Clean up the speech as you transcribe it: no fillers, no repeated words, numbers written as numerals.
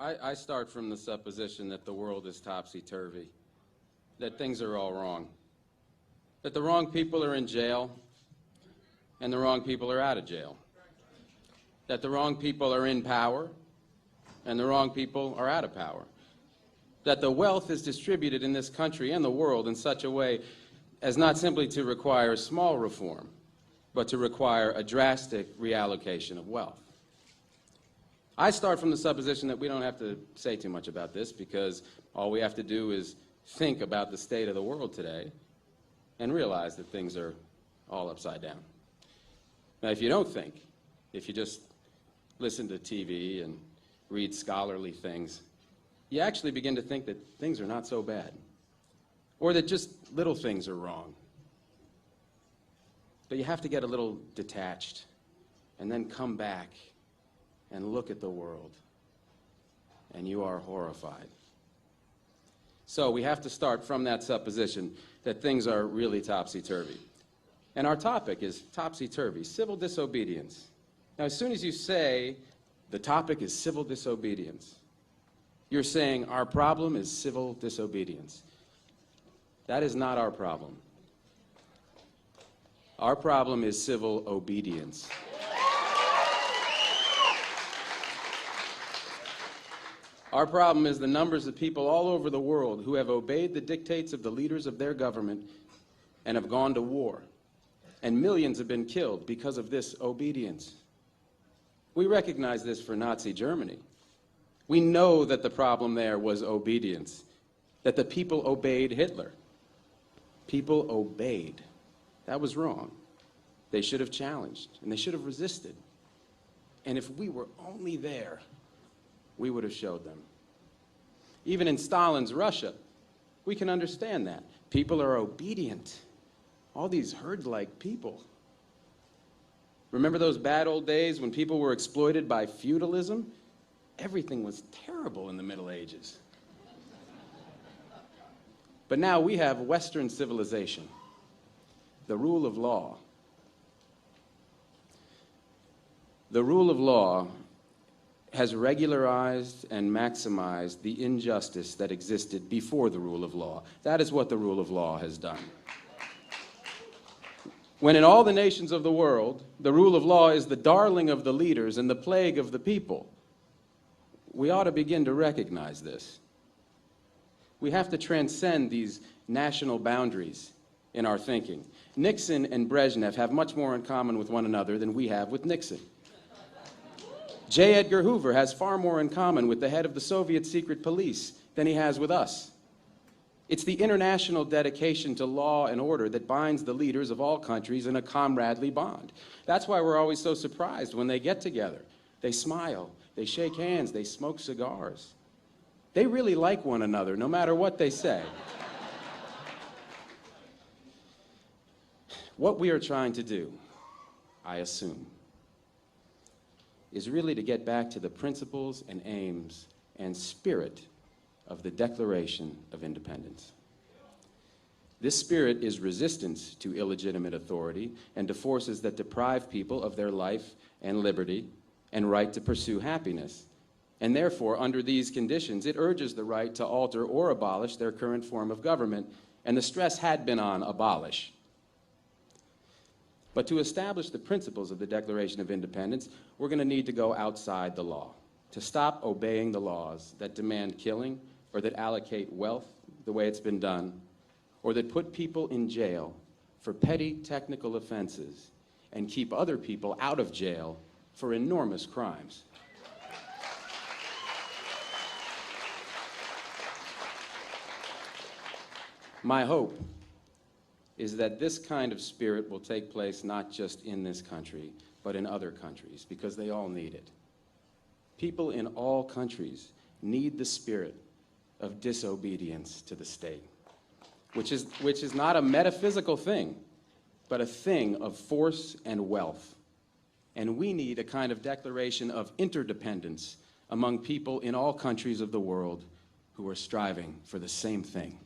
I start from the supposition that the world is topsy-turvy, that things are all wrong, that the wrong people are in jail and the wrong people are out of jail, that the wrong people are in power and the wrong people are out of power, that the wealth is distributed in this country and the world in such a way as not simply to require small reform, but to require a drastic reallocation of wealth. I start from the supposition that we don't have to say too much about this because all we have to do is think about the state of the world today and realize that things are all upside down. Now, if you don't think, if you just listen to TV and read scholarly things, you actually begin to think that things are not so bad, or that just little things are wrong. But you have to get a little detached and then come back and look at the world, and you are horrified. So we have to start from that supposition that things are really topsy-turvy. And our topic is topsy-turvy, civil disobedience. Now, as soon as you say the topic is civil disobedience, you're saying our problem is civil disobedience. That is not our problem. Our problem is civil obedience. Our problem is the numbers of people all over the world who have obeyed the dictates of the leaders of their government and have gone to war. And millions have been killed because of this obedience. We recognize this for Nazi Germany. We know that the problem there was obedience, that the people obeyed Hitler. People obeyed. That was wrong. They should have challenged, and they should have resisted. And if we were only there, we would have showed them. Even in Stalin's Russia, we can understand that. People are obedient. All these herd-like people. Remember those bad old days when people were exploited by feudalism? Everything was terrible in the Middle Ages. But now we have Western civilization, the rule of law. The rule of law has regularized and maximized the injustice that existed before the rule of law. That is what the rule of law has done. When in all the nations of the world, the rule of law is the darling of the leaders and the plague of the people, we ought to begin to recognize this. We have to transcend these national boundaries in our thinking. Nixon and Brezhnev have much more in common with one another than we have with Nixon. J. Edgar Hoover has far more in common with the head of the Soviet secret police than he has with us. It's the international dedication to law and order that binds the leaders of all countries in a comradely bond. That's why we're always so surprised when they get together. They smile, they shake hands, they smoke cigars. They really like one another, no matter what they say. What we are trying to do, I assume, is really to get back to the principles and aims and spirit of the Declaration of Independence. This spirit is resistance to illegitimate authority and to forces that deprive people of their life and liberty and right to pursue happiness. And therefore, under these conditions, it urges the right to alter or abolish their current form of government, and the stress had been on abolish. But to establish the principles of the Declaration of Independence, we're going to need to go outside the law, to stop obeying the laws that demand killing or that allocate wealth the way it's been done, or that put people in jail for petty technical offenses and keep other people out of jail for enormous crimes. My hope is that this kind of spirit will take place not just in this country, but in other countries, because they all need it. People in all countries need the spirit of disobedience to the state, which is not a metaphysical thing, but a thing of force and wealth. And we need a kind of declaration of interdependence among people in all countries of the world who are striving for the same thing.